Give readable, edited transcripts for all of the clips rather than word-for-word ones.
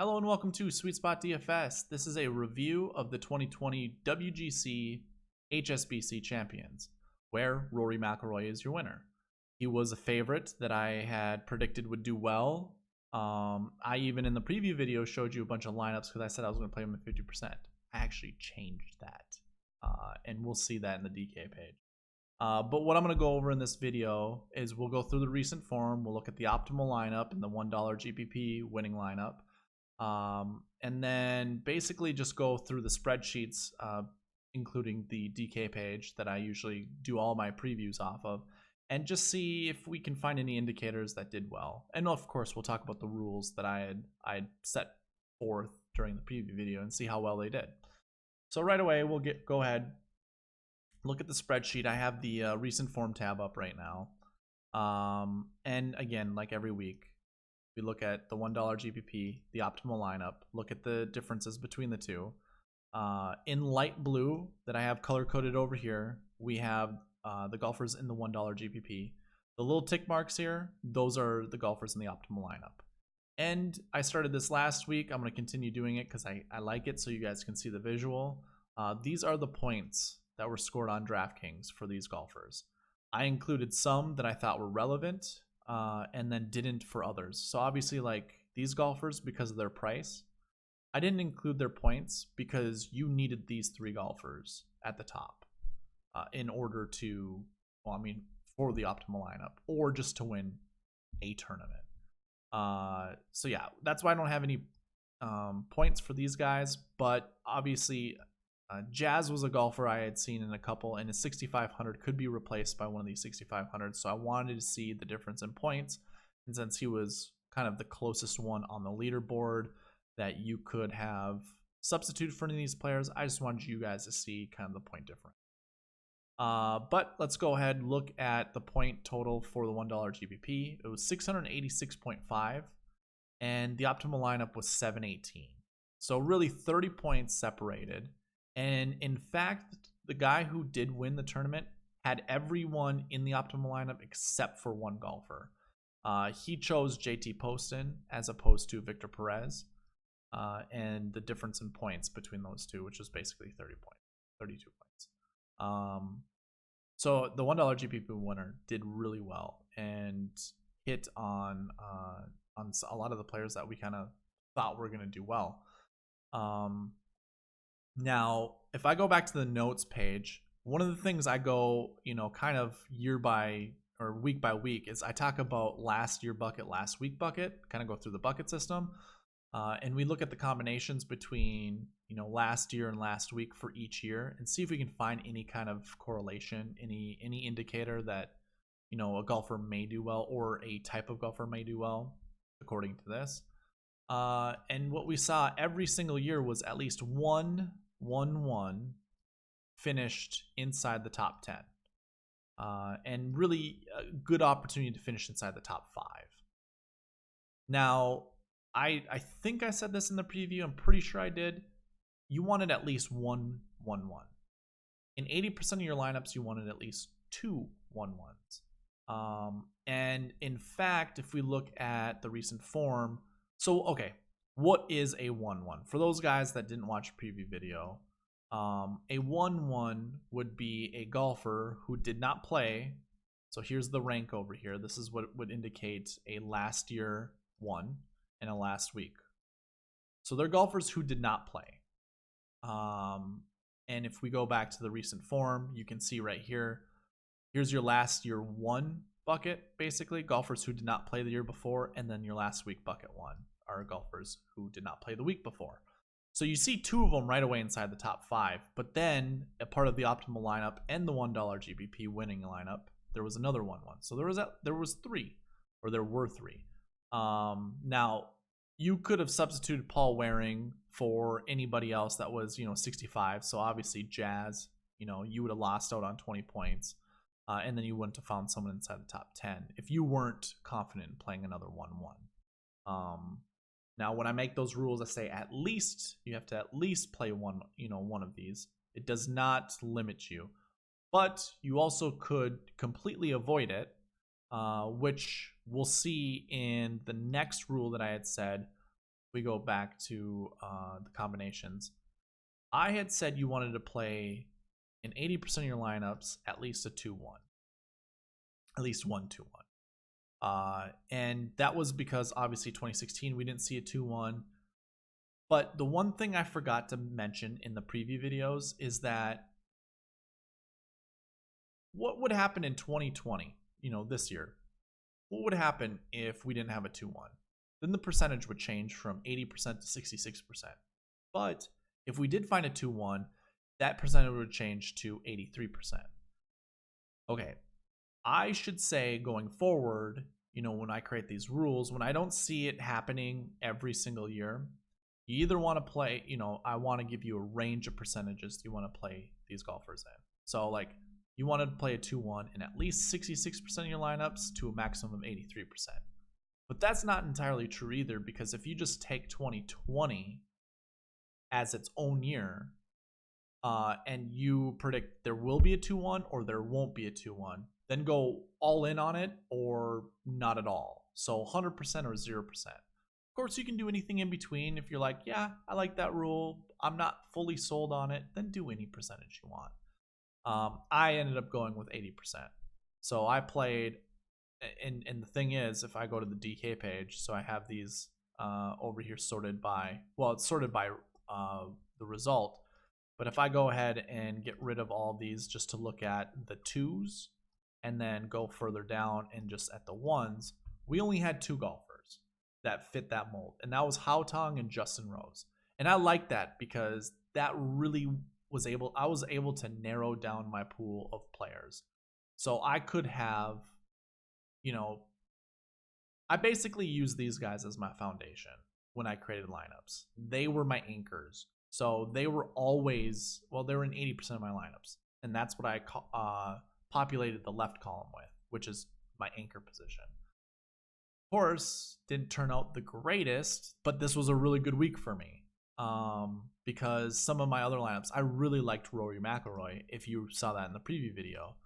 Hello and welcome to Sweet Spot DFS. This is a review of the 2020 WGC-HSBC Champions, where Rory McIlroy is your winner. He was a favorite that I had predicted would do well. I even in the preview video showed you a bunch of lineups because I said I was going to play him at 50%. I actually changed that, and we'll see that in the DK page. But what I'm going to go over in this video is we'll go through the recent form, we'll look at the optimal lineup and the $1 GPP winning lineup. And then basically just go through the spreadsheets, including the DK page that I usually do all my previews off of, and just see if we can find any indicators that did well. And of course, we'll talk about the rules that I had set forth during the preview video and see how well they did. So right away, we'll go ahead, look at the spreadsheet. I have the recent form tab up right now. And again, like every week, we look at the $1 GPP, the optimal lineup, look at the differences between the two. In light blue that I have color coded over here, we have the golfers in the $1 GPP. The little tick marks here, those are the golfers in the optimal lineup. And I started this last week. I'm going to continue doing it because I like it so you guys can see the visual. These are the points that were scored on DraftKings for these golfers. I included some that I thought were relevant, and then didn't for others. So obviously, like these golfers, because of their price, I didn't include their points because you needed these three golfers at the top in order to, for the optimal lineup or just to win a tournament. So yeah, that's why I don't have any points for these guys. But obviously, Jazz was a golfer I had seen in a couple, and his 6,500 could be replaced by one of these 6,500s. So I wanted to see the difference in points. And since he was kind of the closest one on the leaderboard that you could have substituted for any of these players, I just wanted you guys to see kind of the point difference. But let's go ahead and look at the point total for the $1 GPP. It was 686.5, and the optimal lineup was 718. So really 30 points separated. And in fact, the guy who did win the tournament had everyone in the optimal lineup except for one golfer. He chose JT Poston as opposed to Victor Perez. And the difference in points between those two, which was basically 32 points. So the $1 GPP winner did really well and hit on a lot of the players that we kind of thought were going to do well. Now, if I go back to the notes page, one of the things I go, kind of year by or week by week is I talk about last year bucket, last week bucket, kind of go through the bucket system. And we look at the combinations between, last year and last week for each year and see if we can find any kind of correlation, any indicator that, a golfer may do well or a type of golfer may do well according to this. And what we saw every single year was at least one finished inside the top 10. And really a good opportunity to finish inside the top 5. Now, I think I said this in the preview. I'm pretty sure I did. You wanted at least 1-1-1. In 80% of your lineups, you wanted at least 2 1-1s. And in fact, if we look at the recent form, so okay, what is a 1-1? For those guys that didn't watch a preview video, a 1-1 would be a golfer who did not play. So here's the rank over here. This is what would indicate a last year 1 and a last week. So they're golfers who did not play. And if we go back to the recent form, you can see right here, here's your last year 1 bucket, basically, golfers who did not play the year before, and then your last week bucket 1 are golfers who did not play the week before. So you see 2 of them right away inside the top 5, but then a part of the optimal lineup and the $1 GPP winning lineup, there was another 1-1. So there were 3. Now, you could have substituted Paul Waring for anybody else that was, 65. So obviously Jazz, you would have lost out on 20 points. And then you wouldn't have found someone inside the top 10 if you weren't confident in playing another 1-1. Now, when I make those rules, I say at least you have to at least play one of these. It does not limit you, but you also could completely avoid it, which we'll see in the next rule that I had said, we go back to the combinations. I had said you wanted to play in 80% of your lineups at least a 2-1. At least 1-2-1. And that was because obviously 2016 we didn't see a 2-1. But the one thing I forgot to mention in the preview videos is that what would happen in 2020, this year? What would happen if we didn't have a 2-1? Then the percentage would change from 80% to 66%. But if we did find a 2-1, that percentage would change to 83%. Okay, I should say going forward, when I create these rules, when I don't see it happening every single year, you either want to play, I want to give you a range of percentages you want to play these golfers in. So like you want to play a 2-1 in at least 66% of your lineups to a maximum of 83%. But that's not entirely true either, because if you just take 2020 as its own year, and you predict there will be a 2-1 or there won't be a 2-1, then go all in on it or not at all. So 100% or 0%. Of course, you can do anything in between. If you're like, yeah, I like that rule, I'm not fully sold on it, then do any percentage you want. I ended up going with 80%. So I played, and the thing is, if I go to the DK page, so I have these over here sorted by, well, it's sorted by the result. But if I go ahead and get rid of all these just to look at the 2s and then go further down and just at the 1s, we only had 2 golfers that fit that mold. And that was Hao Tong and Justin Rose. And I like that because that really I was able to narrow down my pool of players. So I could have, I basically used these guys as my foundation when I created lineups. They were my anchors. So they were always, they were in 80% of my lineups. And that's what I populated the left column with, which is my anchor position. Of course, didn't turn out the greatest, but this was a really good week for me. Because some of my other lineups, I really liked Rory McIlroy, if you saw that in the preview video.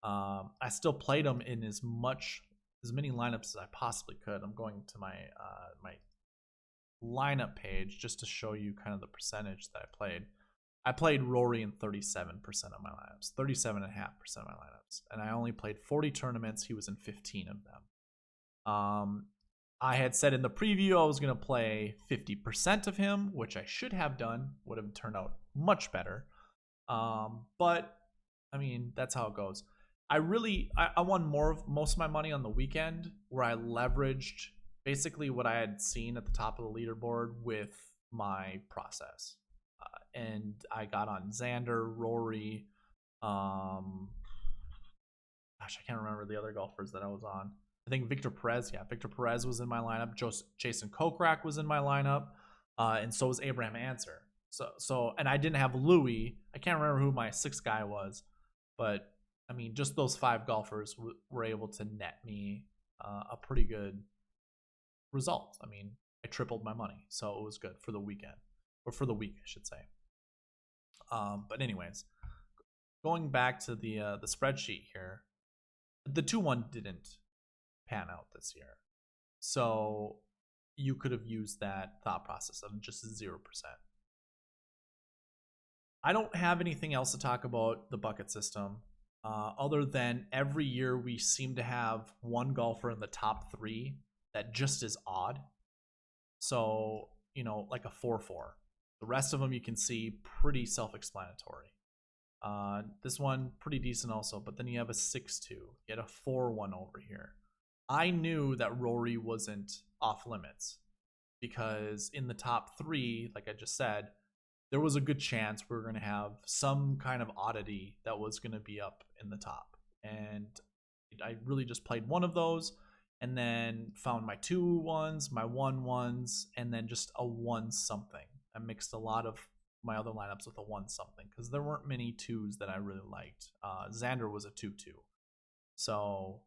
I still played him in as many lineups as I possibly could. I'm going to my lineup page just to show you kind of the percentage that I played. I played Rory in 37% of my lineups, 37.5% of my lineups, and I only played 40 tournaments. He was in 15 of them. I had said in the preview I was going to play 50% of him, which I should have done. Would have turned out much better. But I mean, that's how it goes. I won most of my money on the weekend, where I leveraged basically what I had seen at the top of the leaderboard with my process. And I got on Xander, Rory, I can't remember the other golfers that I was on. I think Victor Perez was in my lineup. Jason Kokrak was in my lineup, and so was Abraham Answer. And I didn't have Louis. I can't remember who my 6th guy was, but I mean, just those 5 golfers were able to net me a pretty good result. I mean, I tripled my money, so it was good for the weekend, or for the week, I should say. But anyways, going back to the spreadsheet here, the 2-1 didn't pan out this year, so you could have used that thought process of just 0%. I don't have anything else to talk about the bucket system, other than every year we seem to have one golfer in the top 3 that just is odd. So, like a 4-4. The rest of them you can see pretty self-explanatory. This one, pretty decent also, but then you have a 6-2. You had a 4-1 over here. I knew that Rory wasn't off limits, because in the top 3, like I just said, there was a good chance we were going to have some kind of oddity that was going to be up in the top. And I really just played one of those, and then found my 2-1s, my 1-1s, and then just a 1-something. I mixed a lot of my other lineups with a 1-something, because there weren't many 2s that I really liked. Xander was a 2-2. So,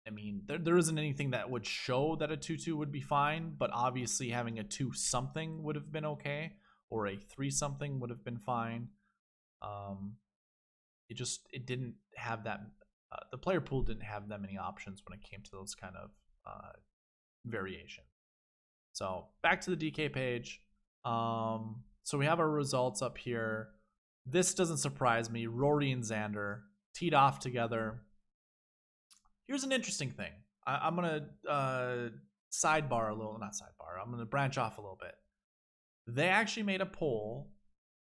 I mean, there isn't anything that would show that a 2-2 would be fine, but obviously having a 2-something would have been okay, or a 3-something would have been fine. It didn't have that. The player pool didn't have that many options when it came to those kind of variation. So back to the DK page. So we have our results up here. This doesn't surprise me. Rory and Xander teed off together. Here's an interesting thing. I'm going to sidebar a little, not sidebar, I'm going to branch off a little bit. They actually made a poll.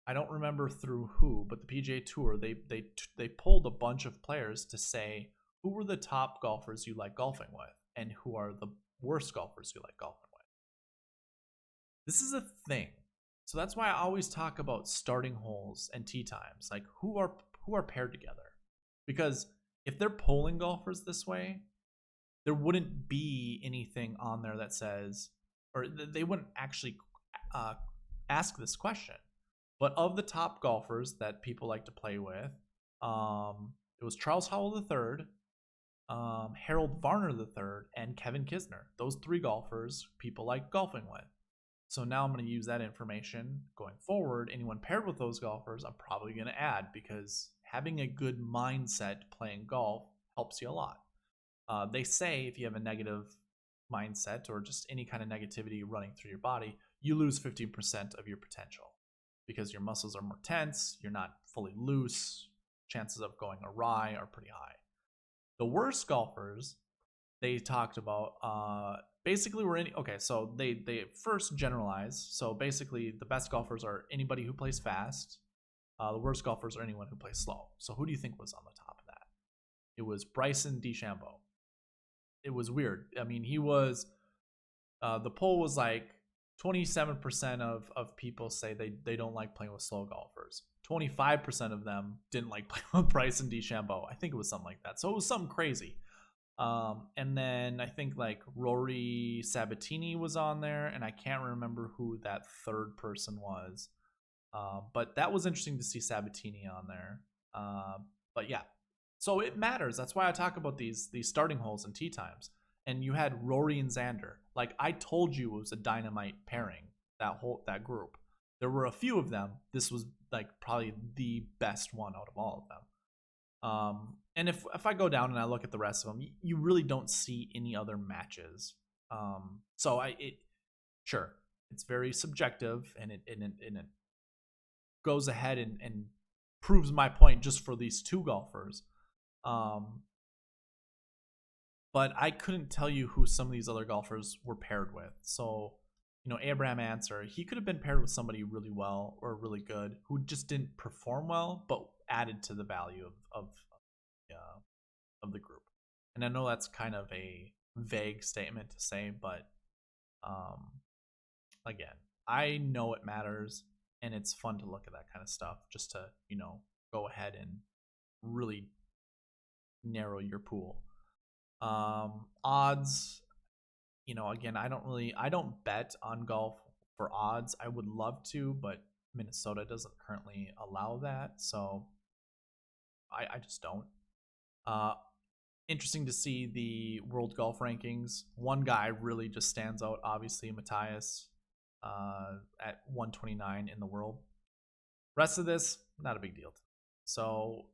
I don't remember through who, but the PGA Tour, they polled a bunch of players to say who were the top golfers you like golfing with and who are the worst golfers you like golfing with. This is a thing. So that's why I always talk about starting holes and tee times, like who are paired together. Because if they're polling golfers this way, there wouldn't be anything on there that says, or they wouldn't actually ask this question. But of the top golfers that people like to play with, it was Charles Howell III, Harold Varner III, and Kevin Kisner. Those 3 golfers people like golfing with. So now I'm going to use that information going forward. Anyone paired with those golfers, I'm probably going to add, because having a good mindset playing golf helps you a lot. They say if you have a negative mindset or just any kind of negativity running through your body, you lose 15% of your potential because your muscles are more tense, you're not fully loose, chances of going awry are pretty high. The worst golfers they talked about basically were any, okay, so they first generalize. So basically the best golfers are anybody who plays fast. The worst golfers are anyone who plays slow. So who do you think was on the top of that? It was Bryson DeChambeau. It was weird. I mean, he was, the poll was like 27% of people say they don't like playing with slow golfers. 25% of them didn't like playing with Bryson DeChambeau. I think it was something like that. So it was something crazy. And then I think like Rory Sabatini was on there, and I can't remember who that third person was. But that was interesting to see Sabatini on there. But yeah, so it matters. That's why I talk about these starting holes and tee times. And you had Rory and Xander. Like I told you, it was a dynamite pairing. That group. There were a few of them. This was like probably the best one out of all of them. And if I go down and I look at the rest of them, you really don't see any other matches. So sure, it's very subjective, and it goes ahead and proves my point just for these 2 golfers. But I couldn't tell you who some of these other golfers were paired with. So, Abraham Answer, he could have been paired with somebody really well or really good who just didn't perform well, but added to the value of the group. And I know that's kind of a vague statement to say, but again, I know it matters, and it's fun to look at that kind of stuff just to, go ahead and really narrow your pool. Odds, again, I don't bet on golf for odds. I would love to, but Minnesota doesn't currently allow that, so I just don't. Interesting to see the world golf rankings. One guy really just stands out, obviously, Matthias, at 129 in the world. Rest of this, not a big deal. So,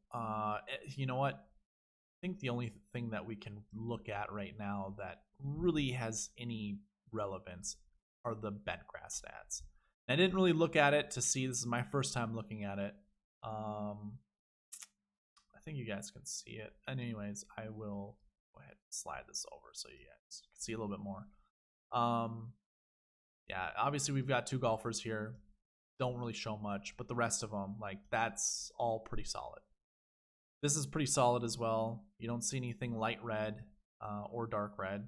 you know what? I think the only thing that we can look at right now that really has any relevance are the Bentgrass stats. I didn't really look at it to see. This is my first time looking at it. I think you guys can see it. And anyways, I will go ahead and slide this over so you guys can see a little bit more. Yeah, obviously we've got 2 golfers here. Don't really show much, but the rest of them, like, that's all pretty solid. This is pretty solid as well. You don't see anything light red or dark red.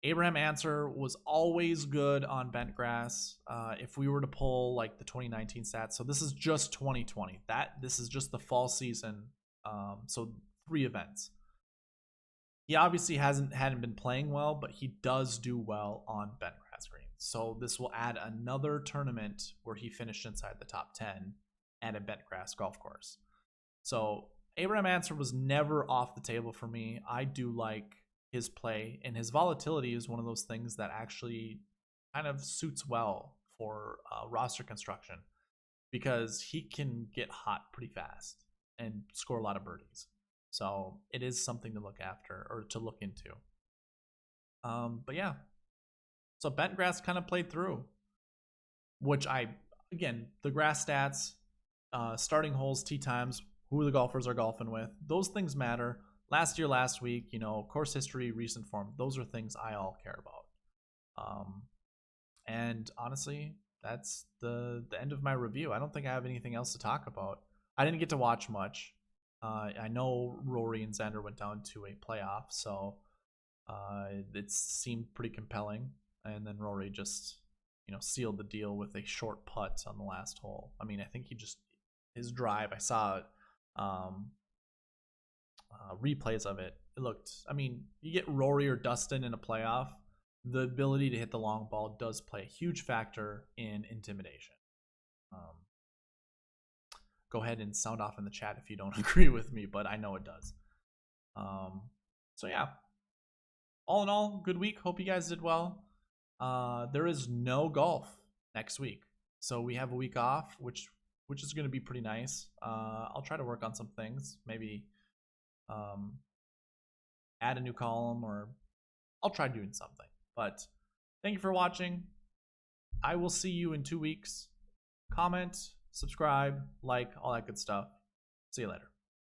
Abraham Answer was always good on Bentgrass. If we were to pull like the 2019 stats, so this is just 2020. This is just the fall season. So 3 events. He obviously hadn't been playing well, but he does do well on Bentgrass greens. So this will add another tournament where he finished inside the top 10 at a Bentgrass golf course. So Abraham Answer was never off the table for me. I do like his play, and his volatility is one of those things that actually kind of suits well for roster construction, because he can get hot pretty fast and score a lot of birdies. So it is something to look after or to look into. But yeah, So bent grass kind of played through, which again, the grass stats, starting holes, tee times, who the golfers are golfing with, those things matter. Last year, last week, course history, recent form, those are things I all care about. And honestly, that's the end of my review. I don't think I have anything else to talk about. I didn't get to watch much. I know Rory and Xander went down to a playoff, so it seemed pretty compelling. And then Rory just, sealed the deal with a short putt on the last hole. I mean, I think his drive, I saw replays of it. It looked, you get Rory or Dustin in a playoff, the ability to hit the long ball does play a huge factor in intimidation. Go ahead and sound off in the chat if you don't agree with me, but I know it does. So yeah, all in all, good week. Hope you guys did well. There is no golf next week, so we have a week off, which is going to be pretty nice. I'll try to work on some things, maybe add a new column, or I'll try doing something. But thank you for watching. I will see you in 2 weeks. Comment, subscribe, like, all that good stuff. See you later.